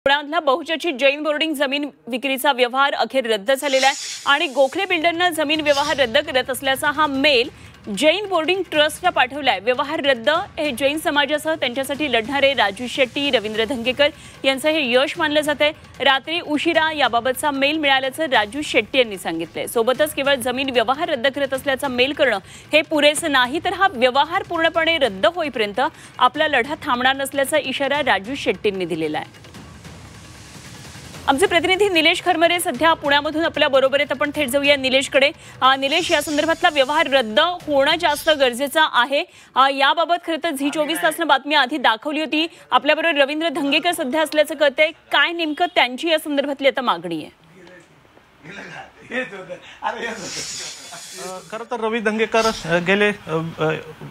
पुण्यातला बहुचर्चित जैन बोर्डिंग जमीन विक्रीचा व्यवहार अखेर रद्द झालेला आहे आणि गोखले बिल्डरना जमीन व्यवहार रद्द करत असल्याचा हा मेल जैन बोर्डिंग ट्रस्टला पाठवलाय। व्यवहार रद्द हे जैन समाजासह त्यांच्यासाठी लढणारे राजू शेट्टी, रवींद्र धंगेकर यांचं हे यश मानलं जातंय। रात्री उशिरा याबाबतचा मेल मिळाल्याचं राजू शेट्टी यांनी सांगितलंय। सोबतच केवळ जमीन व्यवहार रद्द करत असल्याचा मेल करणं हे पुरेसं नाही, तर हा व्यवहार पूर्णपणे रद्द होईपर्यंत आपला लढा थांबणार नसल्याचा इशारा राजू शेट्टींनी दिलेला आहे। आमचे प्रतिनिधी निलेश खरमरे सध्या पुण्यामधून आपल्या बरोबर आहेत। आपण थेट जाऊया निलेशकडे। निलेश, या संदर्भातला व्यवहार रद्द होणं जास्त गरजेचं आहे। याबाबत खरं तर झी24 तासनं बातमी आधी दाखवली होती। आपल्याबरोबर रवींद्र धंगेकर सध्या असल्याचं कळतंय। काय नेमकं त्यांची या संदर्भातली आता मागणी आहे? खरं तर रवी धंगेकर गेले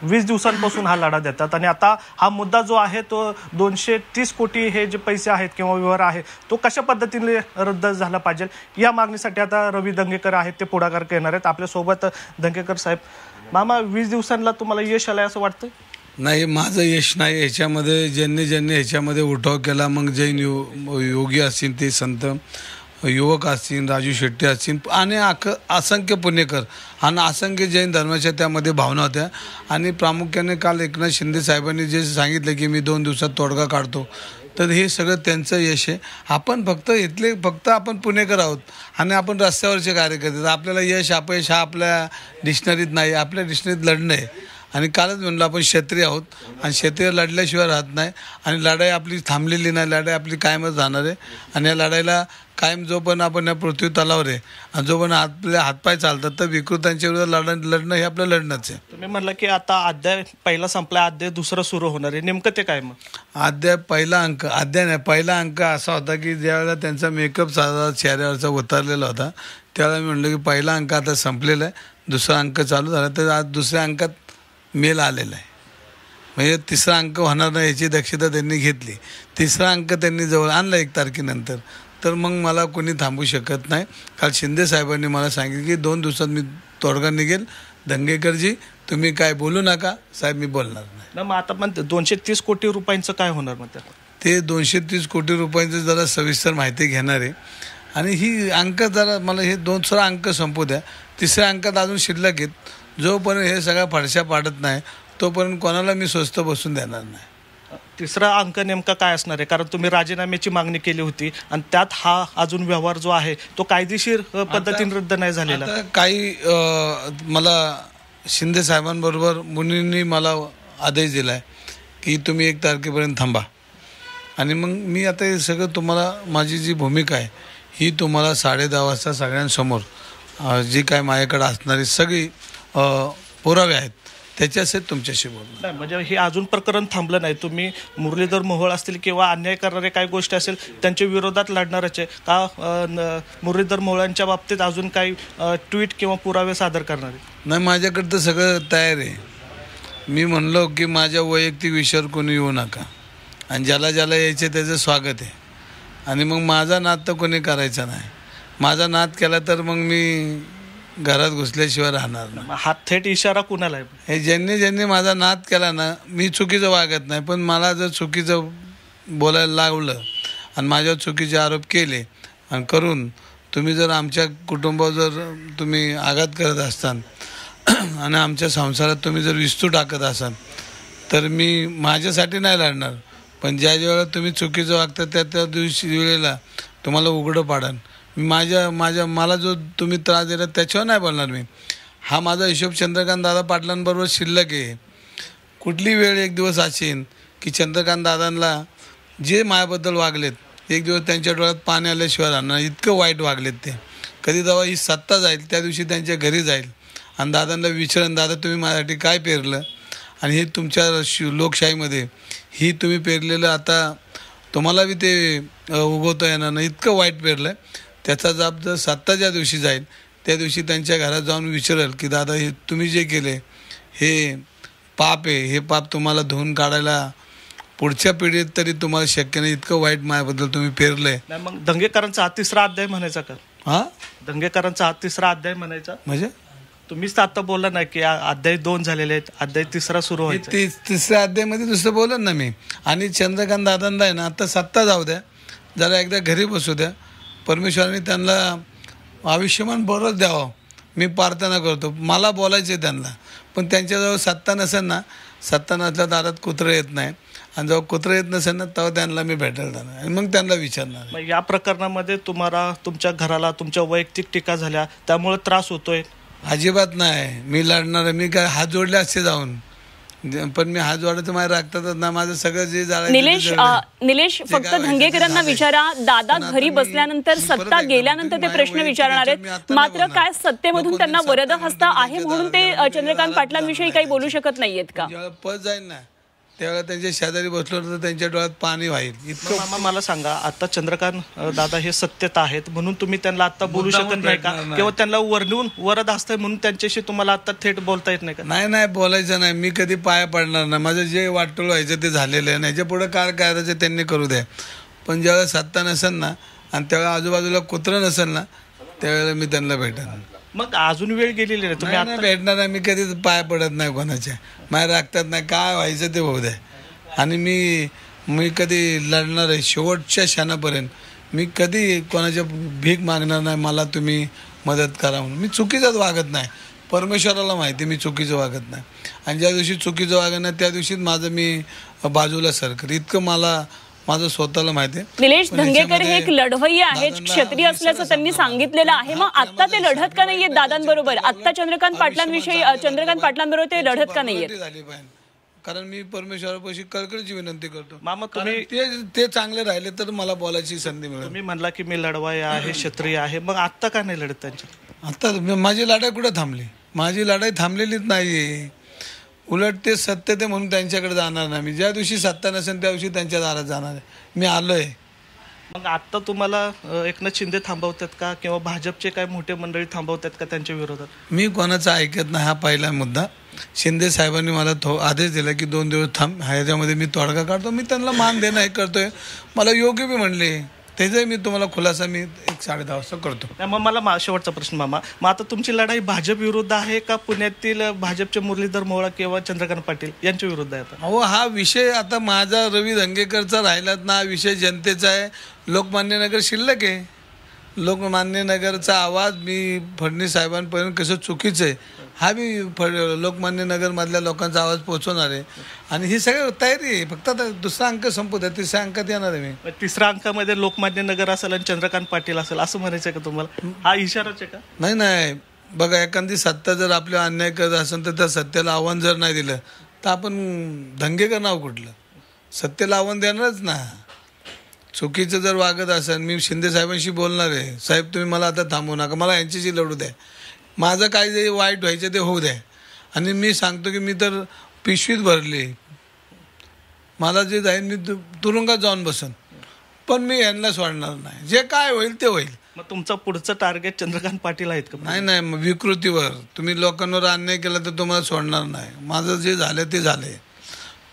20 दिवसांपासून हा लढा देतात आणि आता हा मुद्दा जो आहे तो 230 कोटी हे जे पैसे आहेत किंवा व्यवहार आहे तो कशा पद्धतीने रद्द झाला पाहिजे या मागणीसाठी आता रवी धंगेकर आहेत ते पुढाकार घेणार आहेत। आपल्यासोबत धंगेकर साहेब, मामा 20 दिवसांना तुम्हाला यश आलंय असं वाटतं? नाही, माझं यश नाही ह्याच्यामध्ये। ज्यांनी ह्याच्यामध्ये उठाव केला, मग जैन योगी असतील, ते संत युवक असतील, राजू शेट्टी असतील आणि असंख्य पुणेकर आणि असंख्य जैन धर्माच्या त्यामध्ये भावना होत्या। आणि प्रामुख्याने काल एकनाथ शिंदे साहेबांनी जे सांगितलं की मी 2 दिवसात तोडगा काढतो, तर हे सगळं त्यांचं यश आहे। आपण फक्त आपण पुणेकर आहोत आणि आपण रस्त्यावरचे कार्यकर्ते। आपल्याला यश अपयश हा आपल्या डिक्शनरीत नाही, आपल्या डिक्शनरीत लढणं आहे। आणि कालच म्हणलं आपण क्षत्रिय आहोत आणि क्षत्रिय लढल्याशिवाय राहत नाही आणि लढाई आपली थांबलेली नाही, लढाई आपली कायमच राहणार आहे। आणि या लढाईला कायम जोपर्यंत आपण या पृथ्वी तलावर आहे आणि जोपर्यंत आपले हातपाय चालतात तर विकृतांच्या विरोधात लढणं हे आपलं लढणंच आहे। तुम्ही म्हणलं की आता अध्याय पहिला संपला, अध्याय दुसरा सुरू होणार आहे, नेमकं ते काय? मग अध्याय पहिला अंक असा होता की ज्यावेळेला त्यांचा मेकअप साधा चेहऱ्यावरचा उतरलेला होता त्यावेळेला मी म्हणलं की पहिला अंक आता संपलेला आहे, दुसरा अंक चालू झाला। तर आज दुसऱ्या अंकात मेल आलेला आहे, म्हणजे तिसरा अंक होणार नाही याची दक्षता त्यांनी घेतली। तिसरा अंक त्यांनी जवळ आणला 1 तारखेनंतर, तर मग मला कोणी थांबू शकत नाही। काल शिंदे साहेबांनी मला सांगितलं की 2 दिवसात मी तोडगा निघेल। धंगेकरजी तुम्ही काय बोलू नका साहेब, मी बोलणार नाही। मग आता पण 230 कोटी रुपयांचं काय होणार? मग ते 230 कोटी रुपयांचं जरा सविस्तर माहिती घेणार आहे आणि ही अंक जरा मला हे 2 अंक संपू द्या। तिसऱ्या अंकात अजून शिल्लक आहेत, जोपर्यंत हे सगळ्या फडशा पाडत नाही तोपर्यंत कोणाला मी स्वस्त बसून देणार नाही। तिसरा अंक नेमका काय असणार आहे? कारण तुम्ही राजीनाम्याची मागणी केली होती आणि त्यात हा अजून व्यवहार जो आहे तो कायदेशीर पद्धतीने रद्द नाही झालेला। काही मला शिंदे साहेबांबरोबर मुनींनी मला आदेश दिला आहे की तुम्ही 1 तारखेपर्यंत थांबा आणि मग मी आता हे सगळं तुम्हाला माझी जी भूमिका आहे ही तुम्हाला 10:30 वाजता सगळ्यांसमोर जी काय माझ्याकडे असणारी सगळी पुरावे आहेत त्याच्यासाठी तुमच्याशी बोलणार नाही। म्हणजे हे अजून प्रकरण थांबलं नाही, तुम्ही मुरलीधर मोहोळ असतील किंवा अन्याय करणारे काही गोष्टी असेल त्यांच्या विरोधात लढणारच आहे का? मुरलीधर मोहोळांच्या बाबतीत अजून काही ट्विट किंवा पुरावे सादर करणारे? नाही, माझ्याकडे तर सगळं तयार आहे। मी म्हणलो की माझ्या वैयक्तिक विषयावर कोणी येऊ नका आणि ज्याला यायचे त्याचं स्वागत आहे आणि मग माझा नाद तर कोणी करायचा नाही। माझा नाद केला तर मग मी घरात घुसल्याशिवाय राहणार नाही। हा थेट इशारा कुणाला आहे? हे ज्यांनी माझा नाद केला ना, मी चुकीचं वागत नाही, पण मला जर चुकीचं बोलायला लागलं आणि माझ्यावर चुकीचे आरोप केले आणि करून तुम्ही जर आमच्या कुटुंबावर जर तुम्ही आघात करत असताल आणि आमच्या संसारात तुम्ही जर विस्तू टाकत असाल तर मी माझ्यासाठी नाही लढणार, पण ज्या वेळेला तुम्ही चुकीचं वागता त्या दिवशी वेळेला तुम्हाला उघडं पाडाल। मला जो तुम्ही त्रास दिला त्याच्यावर नाही बोलणार मी। हा माझा हिशोब चंद्रकांत दादा पाटलांबरोबर शिल्लक आहे। कुठली वेळ एक दिवस असेल की चंद्रकांत दादांना जे माझ्याबद्दल वागलेत एक दिवस त्यांच्या डोळ्यात पाणी आल्याशिवाय राहणार, इतकं वाईट वागलेत ते। कधी जेव्हा ही सत्ता जाईल त्या दिवशी त्यांच्या घरी जाईल आणि दादांना विचारेन, दादा तुम्ही माझ्यासाठी काय पेरलं आणि हे तुमच्या लोकशाहीमध्ये ही तुम्ही पेरलेलं आता तुम्हाला बी ते उगवता येणार नाही, इतकं वाईट पेरलं आहे। त्याचा जाब जर सत्ता ज्या दिवशी जाईल त्या दिवशी त्यांच्या घरात जाऊन विचारेल की दादा हे तुम्ही जे केले हे पाप आहे, हे पाप तुम्हाला धुवून काढायला पुढच्या पिढीत तरी तुम्हाला शक्य नाही, इतकं वाईट माझ्याबद्दल तुम्ही पेरलंय। मग दंगेकरांचा हा 3रा अध्याय म्हणायचा का? हा, दंगेकरांचा हा 3रा अध्याय म्हणायचा म्हणजे तुम्हीच तर आता बोलला ना की अध्याय 2 झालेले आहेत, अध्याय 3रा सुरू व्हायचा। 3ऱ्या अध्यायामध्ये दुसरं बोलन ना मी। आणि चंद्रकांत दादांना आहे ना आता सत्ता जाऊ द्या, जरा एकदा घरी बसू द्या. परमेश्वराने त्यांना आयुष्यमान बरंच द्यावं मी प्रार्थना करतो. मला बोलायचं आहे त्यांना, पण त्यांच्याजवळ सत्ता नसेल ना, सत्ता नसल्या दारात कुत्रं येत नाही, आणि जेव्हा कुत्रं येत नसेल ना तेव्हा त्यांना मी भेटायला जाणार आणि मग त्यांना विचारणार. मग या प्रकरणामध्ये तुम्हाला तुमच्या घराला तुमच्या वैयक्तिक टीका झाल्या त्यामुळे त्रास होतोय? अजिबात नाही. मी लढणार आहे. मी काय हात जोडले असते जाऊन, पण मी हात जोडायचं माझ्या राखतातच ना. माझं सगळं जे निलेश फक्त धंगेकरांना विचारा, दादा घरी बसल्यानंतर सत्ता गेल्यानंतर ते प्रश्न विचारणार आहेत, मात्र काय सत्तेमधून त्यांना वरद हस्त आहे म्हणून ते चंद्रकांत पाटलांविषयी काही बोलू शकत नाहीयेत का? जेव्हा पद जाईल ना त्यावेळेला त्यांच्या शेजारी बसलो तर त्यांच्या डोळ्यात पाणी वाहील इतकं. मामा मला सांगा, आता चंद्रकांत दादा हे सत्तेत आहेत म्हणून तुम्ही त्यांना आता बोलू शकत नाही का? किंवा त्यांना वरडून वरद असतंय म्हणून त्यांच्याशी तुम्हाला आता थेट बोलता येत नाही का? नाही बोलायचं नाही. मी कधी पाया पडणार नाही. माझं जे वाटोळ व्हायचं ते झालेलं आहे. ह्याच्या पुढे काय करायचं त्यांनी करू द्या. पण ज्यावेळेला सत्ता नसेल ना आणि त्यावेळेला आजूबाजूला कुत्रं नसेल ना त्यावेळेला मी त्यांना भेटणार. मग अजून वेळ गेलेली नाही, तुम्ही नाही भेटणार आहे. मी कधीच पाय पडत नाही कोणाच्या, माझ्या राखतात नाही. काय व्हायचं ते होऊ द्या. आणि मी कधी लढणार आहे शेवटच्या क्षणापर्यंत. मी कधी कोणाच्या भीक मागणार नाही मला तुम्ही मदत करा म्हणून. मी चुकीचंच वागत नाही. परमेश्वराला माहिती मी चुकीचं वागत नाही, आणि ज्या दिवशी चुकीचं वागत नाही त्या दिवशीच माझं मी बाजूला सरकर इतकं माझं स्वतःला माहिती आहे. निलेश धंगेकर हे एक लढवय्ये आहेत, क्षत्रिय असल्याचं त्यांनी सांगितलेलं आहे. मग आता ते लढत का नाहीयेत दादांबरोबर? आता चंद्रकांत पाटलांबरोबर ते लढत का नाहीयेत? झाली पाहिजे, कारण मी परमेश्वरापाशी कळकळीची विनंती करतो. मामा तुम्ही ते चांगले राहिले तर मला बोलायची संधी मिळेल. तुम्ही म्हणला की मी लढवाय आहे, क्षत्रिय आहे, मग आता का नाही लढत त्यांच्या? आता माझी लढाई कुठे थांबली? माझी लढाई थांबलेलीच नाहीये. उलट ते सत्य ते म्हणून त्यांच्याकडे जाणार नाही. मी ज्या दिवशी सत्ता नसेल त्या दिवशी त्यांच्या दारात जाणार आहे. मी आलोय. मग आता तुम्हाला एकनाथ शिंदे थांबवतात का, किंवा भाजपचे काय मोठे मंडळी थांबवतात का त्यांच्या विरोधात? मी कोणाचा ऐकत नाही. हा पहिला मुद्दा. शिंदे साहेबांनी मला आदेश दिला की 2 दिवस थांब, ह्याच्यामध्ये मी तोडगा काढतो. मी त्यांना मान देणं हे करतोय. मला योग्य बी म्हणले, त्याचाही मी तुम्हाला खुलासा मी 1-10:30 वाजता करतो. मग मला शेवटचा प्रश्न मामा, मग आता तुमची लढाई भाजप विरुद्ध आहे का पुण्यातील भाजपचे मुरलीधर मोहोळ किंवा चंद्रकांत पाटील यांच्या विरुद्ध आहे? अहो हा विषय आता माझा रवी धंगेकरचा राहिलाच ना. विषय जनतेचा आहे. लोकमान्य नगर शिल्लक आहे. लोकमान्य नगरचा आवाज मी फडणवीस साहेबांपर्यंत कसं चुकीचं आहे हा मी लोकमान्य नगरमधल्या लोकांचा आवाज पोहोचवणार आहे. आणि ही सगळी तयारी आहे. फक्त आता दुसरा अंक संपू द्या, तिसऱ्या अंकात येणार आहे मी. तिसऱ्या अंकामध्ये लोकमान्य नगर असेल आणि चंद्रकांत पाटील असेल असं म्हणायचं का तुम्हाला? हा इशाराच आहे का? नाही बघा, एखादी सत्ता जर आपल्या अन्याय करत असेल तर त्या सत्तेला आव्हान जर नाही दिलं तर आपण धंगेकर नाव कुठलं? सत्तेला आव्हान देणारच ना. चुकीचं जर वागत असेल, मी शिंदे साहेबांशी बोलणार आहे. साहेब तुम्ही मला आता थांबवू नका, मला यांच्याशी लढू द्या. माझं काय जे वाईट व्हायचं ते होऊ द्या. आणि मी सांगतो की मी तर पिशवीत भरली. मला जे जाईल मी तुरुंगात जाऊन बसन, पण मी यांना सोडणार नाही. जे काय होईल ते होईल. मग तुमचं पुढचं टार्गेट चंद्रकांत पाटील आहेत का? नाही विकृतीवर तुम्ही लोकांवर अन्याय केला तर तुम्हाला सोडणार नाही. माझं जे झालं ते झालंय.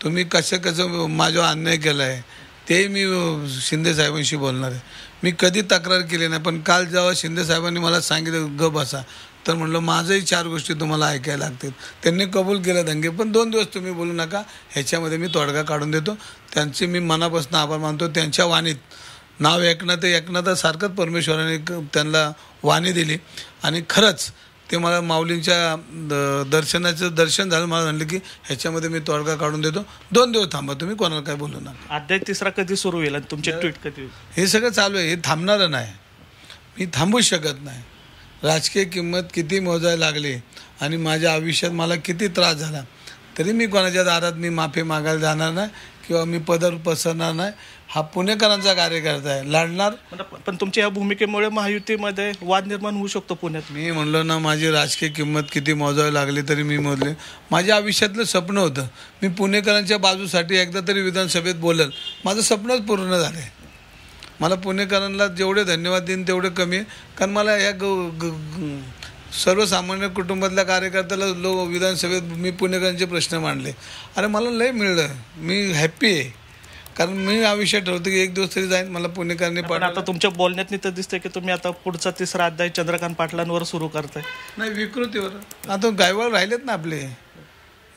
तुम्ही कसं माझ्यावर अन्याय केला आहे ते मी शिंदे साहेबांशी बोलणार आहे. मी कधी तक्रार केली नाही, पण काल जेव्हा शिंदे साहेबांनी मला सांगितलं ग बसा, तर म्हटलं माझंही 4 गोष्टी तुम्हाला ऐकायला लागतील. त्यांनी कबूल केलं धंगे, पण 2 दिवस तुम्ही बोलू नका, ह्याच्यामध्ये मी तोडगा काढून देतो. त्यांचे मी मनापासून आभार मानतो. त्यांच्या वाणीत नाव एकनाथ सारखंच परमेश्वराने त्यांना वाणी दिली. आणि खरंच ते मला माऊलींच्या दर्शन झालं. मला म्हणलं की ह्याच्यामध्ये मी तोडगा काढून देतो. 2 दिवस थांबा, तुम्ही कोणाला काय बोलू नका. अध्याय तिसरा कधी सुरू होईल आणि तुमचे ट्विट कधी होईल? हे सगळं चालू आहे. हे थांबणारं नाही. मी थांबूच शकत नाही. राजकीय किंमत किती मोजायला लागली आणि माझ्या आयुष्यात मला किती त्रास झाला तरी मी कोणाच्या दारात मी माफी मागायला जाणार नाही किंवा मी पदर पसरणार नाही. हा पुणेकरांचा कार्यकर्ता आहे, लढणार. पण तुमच्या या भूमिकेमुळे महायुतीमध्ये वाद निर्माण होऊ शकतो पुण्यात. मी म्हणलो ना, माझी राजकीय किंमत किती मोजावी लागली तरी मी मोजले. माझ्या आयुष्यातलं स्वप्न होतं मी पुणेकरांच्या बाजूसाठी एकदा तरी विधानसभेत बोलेल. माझं स्वप्नच पूर्ण झालं आहे. मला पुणेकरांना जेवढे धन्यवाद देईन तेवढे कमी आहे, कारण मला या सर्वसामान्य कुटुंबातल्या कार्यकर्त्याला विधानसभेत मी पुणेकरांचे प्रश्न मांडले. अरे मला लय मिळलं. मी हॅप्पी आहे, कारण मी आयुष्यात ठरवतो की एक दिवस तरी जाईन. मला पुणेकरांनी पण आता तुमच्या बोलण्यात तर दिसतंय की तुम्ही आता पुढचा तिसरा अध्याय चंद्रकांत पाटलांवर सुरू करताय. नाही, विकृतीवर. आता गायवाळ राहिलेत ना आपले.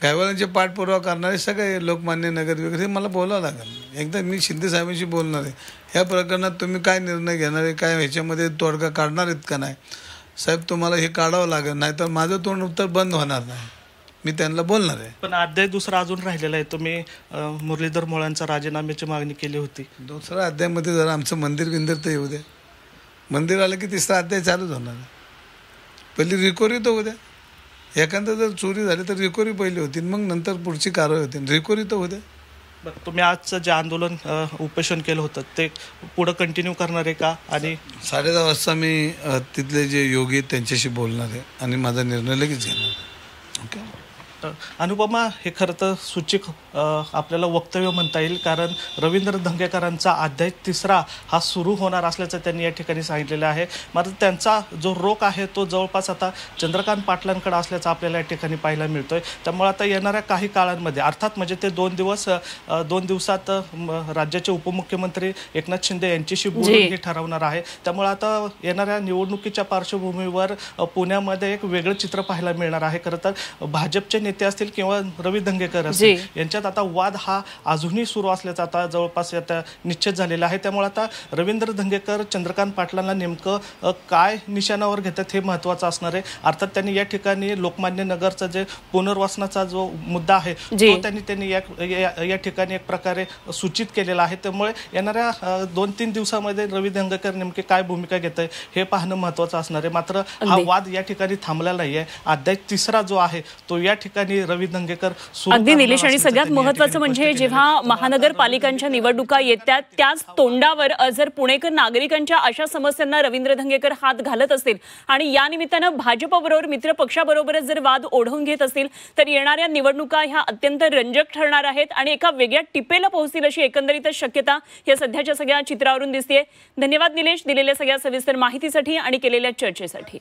गायवाल्यांचे पाठपुरावा करणारे सगळे लोकमान्य नगर वगैरे मला बोलावं लागेल. एकदा मी शिंदे साहेबांशी बोलणार आहे. ह्या प्रकरणात तुम्ही काय निर्णय घेणार आहे, काय ह्याच्यामध्ये तोडगा काढणार आहेत का नाही साहेब, तुम्हाला हे काढावं लागेल, नाहीतर माझं तोंड उत्तर बंद होणार नाही. मी त्यांना बोलणार आहे. पण अध्याय दुसरा अजून राहिलेला आहे. तुम्ही मुरलीधर मोहोळांचा राजीनाम्याची मागणी केली होती. दुसऱ्या अध्यायामध्ये जरा आमचं मंदिर तर येऊ द्या. मंदिर आलं की तिसरा अध्याय चालूच होणार आहे. पहिली रिकव्हरी तर होऊ द्या. एखादं जर चोरी झाली तर रिकव्हरी पहिली होती, मग नंतर पुढची कारवाई होती. रिकव्हरी तर होऊ द्या. बरं, तुम्ही आजचं जे आंदोलन उपोषण केलं होतं ते पुढं कंटिन्यू करणार आहे का? आणि 10:30 वाजता मी तिथले जे योगी आहेत त्यांच्याशी बोलणार आहे आणि माझा निर्णय लगेच घेणार आहे. ओके. अनुपमा, हे खरं तर सूचिक आपल्याला वक्तव्य म्हणता येईल, कारण रवींद्र धंगेकरांचा अध्याय तिसरा हा सुरू होणार असल्याचं त्यांनी या ठिकाणी सांगितलेलं आहे. मात्र त्यांचा जो रोख आहे तो जवळपास आता चंद्रकांत पाटलांकडे असल्याचं आपल्याला या ठिकाणी पाहायला मिळतोय. त्यामुळे आता येणाऱ्या काही काळांमध्ये, अर्थात म्हणजे ते 2 दिवसात राज्याचे उपमुख्यमंत्री एकनाथ शिंदे यांच्याशी बोलून हे ठरवणार आहे. त्यामुळे आता येणाऱ्या निवडणुकीच्या पार्श्वभूमीवर पुण्यामध्ये एक वेगळं चित्र पाहायला मिळणार आहे. खरं तर भाजपचे नेते असतील किंवा रवी धंगेकर असतील यांच्यात आता वाद हा अजूनही सुरू असल्याचा आता जवळपास आता निश्चित झालेला आहे. त्यामुळे आता रवींद्र धंगेकर चंद्रकांत पाटलांना नेमकं काय निशाणावर घेतात हे महत्त्वाचं असणार आहे. अर्थात त्यांनी या ठिकाणी लोकमान्य नगरचा जे पुनर्वसनाचा जो मुद्दा आहे तो त्यांनी या ठिकाणी एक प्रकारे सूचित केलेला आहे. त्यामुळे येणाऱ्या 2-3 दिवसामध्ये रवी धंगेकर नेमके काय भूमिका घेत आहे हे पाहणं महत्त्वाचं असणार आहे. मात्र हा वाद या ठिकाणी थांबलेला नाहीये. अध्याय तिसरा जो आहे तो या ठिकाणी रवी धंगेकर अगदी निलेश, आणि सगळ्यात महत्त्वाचं म्हणजे जेव्हा महानगरपालिकांच्या निवडणुका येतात त्याच तोंडावर जर पुणेकर नागरिकांच्या अशा समस्यांना रवींद्र धंगेकर हात घालत असतील आणि या निमित्तानं भाजपबरोबर मित्र पक्षाबरोबरच जर वाद ओढवून घेत असतील तर येणाऱ्या निवडणुका ह्या अत्यंत रंजक ठरणार आहेत आणि एका वेगळ्या टिपेला पोहोचतील अशी एकंदरीतच शक्यता या सध्याच्या सगळ्या चित्रावरून दिसतेय. धन्यवाद निलेश, दिलेल्या सगळ्या सविस्तर माहितीसाठी आणि केलेल्या चर्चेसाठी.